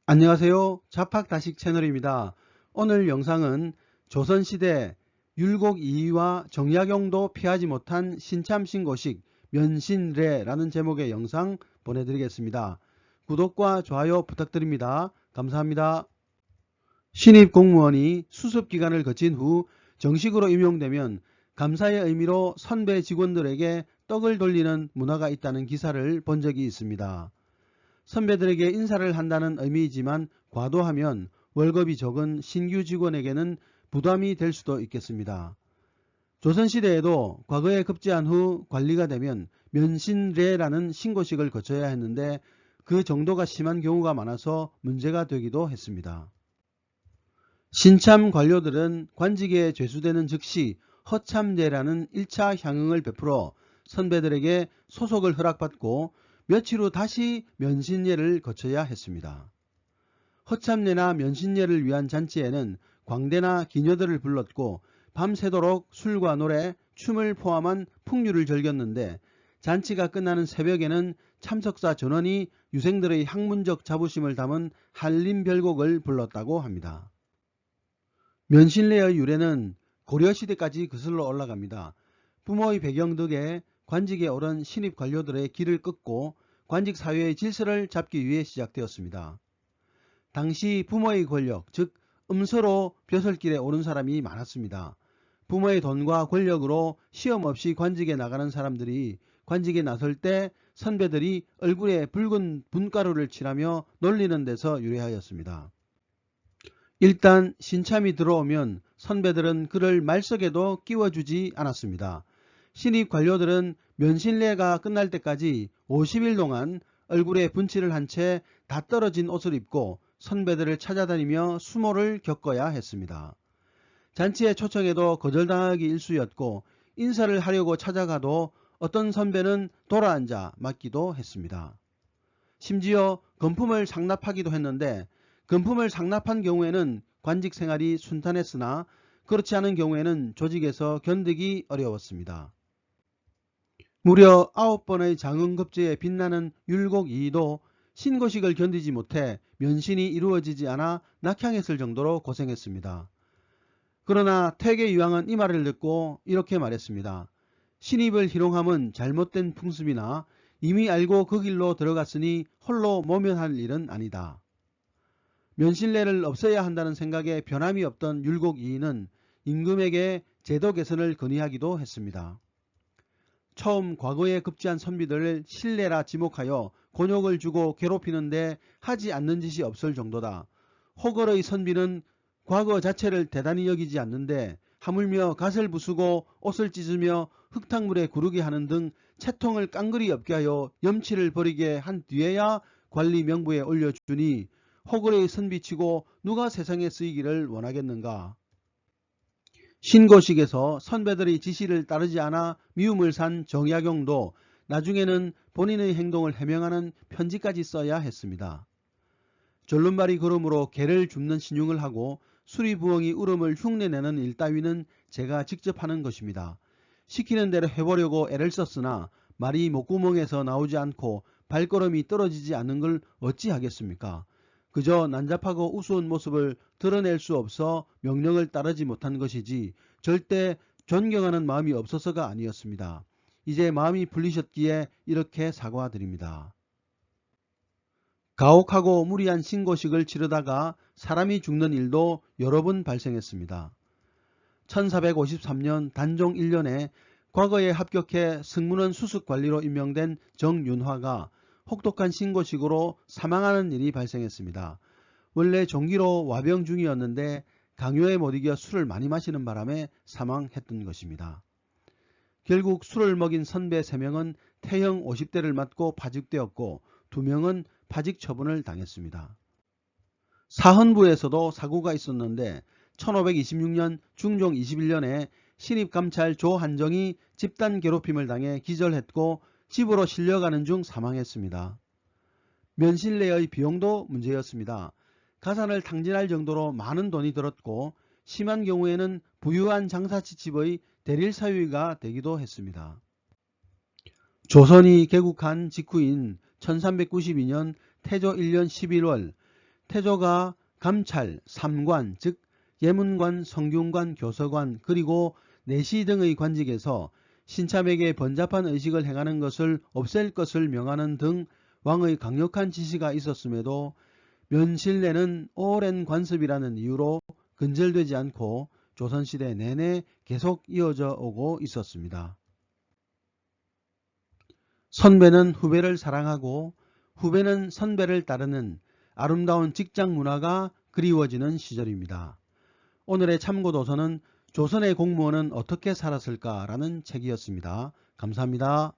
안녕하세요. 자팍다식 채널입니다. 오늘 영상은 조선시대 율곡 이이와 정약용도 피하지 못한 신참신고식 면신례라는 제목의 영상 보내드리겠습니다. 구독과 좋아요 부탁드립니다. 감사합니다. 신입 공무원이 수습기간을 거친 후 정식으로 임용되면 감사의 의미로 선배 직원들에게 떡을 돌리는 문화가 있다는 기사를 본 적이 있습니다. 선배들에게 인사를 한다는 의미이지만 과도하면 월급이 적은 신규 직원에게는 부담이 될 수도 있겠습니다. 조선시대에도 과거에 급제한 후 관리가 되면 면신례라는 신고식을 거쳐야 했는데 그 정도가 심한 경우가 많아서 문제가 되기도 했습니다. 신참 관료들은 관직에 죄수되는 즉시 허참례라는 1차 향응을 베풀어 선배들에게 소속을 허락받고 며칠 후 다시 면신례를 거쳐야 했습니다. 허참례나 면신례를 위한 잔치에는 광대나 기녀들을 불렀고 밤새도록 술과 노래, 춤을 포함한 풍류를 즐겼는데 잔치가 끝나는 새벽에는 참석자 전원이 유생들의 학문적 자부심을 담은 한림별곡을 불렀다고 합니다. 면신례의 유래는 고려시대까지 거슬러 올라갑니다. 부모의 배경 덕에 관직에 오른 신입 관료들의 길을 끊고 관직 사회의 질서를 잡기 위해 시작되었습니다. 당시 부모의 권력, 즉 음서로 벼슬길에 오른 사람이 많았습니다. 부모의 돈과 권력으로 시험 없이 관직에 나가는 사람들이 관직에 나설 때 선배들이 얼굴에 붉은 분가루를 칠하며 놀리는 데서 유래하였습니다. 일단 신참이 들어오면 선배들은 그를 말석에도 끼워주지 않았습니다. 신입 관료들은 면신례가 끝날 때까지 50일 동안 얼굴에 분칠을 한 채 다 떨어진 옷을 입고 선배들을 찾아다니며 수모를 겪어야 했습니다. 잔치에 초청해도 거절당하기 일쑤였고 인사를 하려고 찾아가도 어떤 선배는 돌아앉아 맞기도 했습니다. 심지어 금품을 상납하기도 했는데 금품을 상납한 경우에는 관직 생활이 순탄했으나 그렇지 않은 경우에는 조직에서 견디기 어려웠습니다. 무려 9번의 장흥급제에 빛나는 율곡 이이도 신고식을 견디지 못해 면신이 이루어지지 않아 낙향했을 정도로 고생했습니다. 그러나 퇴계유황은 이 말을 듣고 이렇게 말했습니다. 신입을 희롱함은 잘못된 풍습이나 이미 알고 그 길로 들어갔으니 홀로 모면할 일은 아니다. 면신례를 없애야 한다는 생각에 변함이 없던 율곡 이이는 임금에게 제도 개선을 건의하기도 했습니다. 처음 과거에 급제한 선비들을 신례라 지목하여 곤욕을 주고 괴롭히는데 하지 않는 짓이 없을 정도다. 호걸의 선비는 과거 자체를 대단히 여기지 않는데 하물며 갓을 부수고 옷을 찢으며 흙탕물에 구르게 하는 등 채통을 깡그리 없게 하여 염치를 버리게 한 뒤에야 관리 명부에 올려주니 호걸의 선비치고 누가 세상에 쓰이기를 원하겠는가. 신고식에서 선배들의 지시를 따르지 않아 미움을 산 정약용도 나중에는 본인의 행동을 해명하는 편지까지 써야 했습니다. 졸른발이 걸음으로 개를 줍는 신용을 하고 수리부엉이 울음을 흉내내는 일 따위는 제가 직접 하는 것입니다. 시키는 대로 해보려고 애를 썼으나 말이 목구멍에서 나오지 않고 발걸음이 떨어지지 않는 걸 어찌하겠습니까? 그저 난잡하고 우스운 모습을 드러낼 수 없어 명령을 따르지 못한 것이지 절대 존경하는 마음이 없어서가 아니었습니다. 이제 마음이 풀리셨기에 이렇게 사과드립니다. 가혹하고 무리한 신고식을 치르다가 사람이 죽는 일도 여러 번 발생했습니다. 1453년 단종 1년에 과거에 합격해 승문원 수습관리로 임명된 정윤화가 혹독한 신고식으로 사망하는 일이 발생했습니다. 원래 종기로 와병 중이었는데 강요에 못 이겨 술을 많이 마시는 바람에 사망했던 것입니다. 결국 술을 먹인 선배 3명은 태형 50대를 맞고 파직되었고 2명은 파직 처분을 당했습니다. 사헌부에서도 사고가 있었는데 1526년 중종 21년에 신입감찰 조한정이 집단 괴롭힘을 당해 기절했고 집으로 실려가는 중 사망했습니다. 면신례의 비용도 문제였습니다. 가산을 탕진할 정도로 많은 돈이 들었고 심한 경우에는 부유한 장사치집의 대릴사유가 되기도 했습니다. 조선이 개국한 직후인 1392년 태조 1년 11월 태조가 감찰, 삼관 즉 예문관, 성균관, 교서관 그리고 내시 등의 관직에서 신참에게 번잡한 의식을 행하는 것을 없앨 것을 명하는 등 왕의 강력한 지시가 있었음에도 면실내는 오랜 관습이라는 이유로 근절되지 않고 조선시대 내내 계속 이어져 오고 있었습니다. 선배는 후배를 사랑하고 후배는 선배를 따르는 아름다운 직장 문화가 그리워지는 시절입니다. 오늘의 참고도서는 조선의 공무원은 어떻게 살았을까라는 책이었습니다. 감사합니다.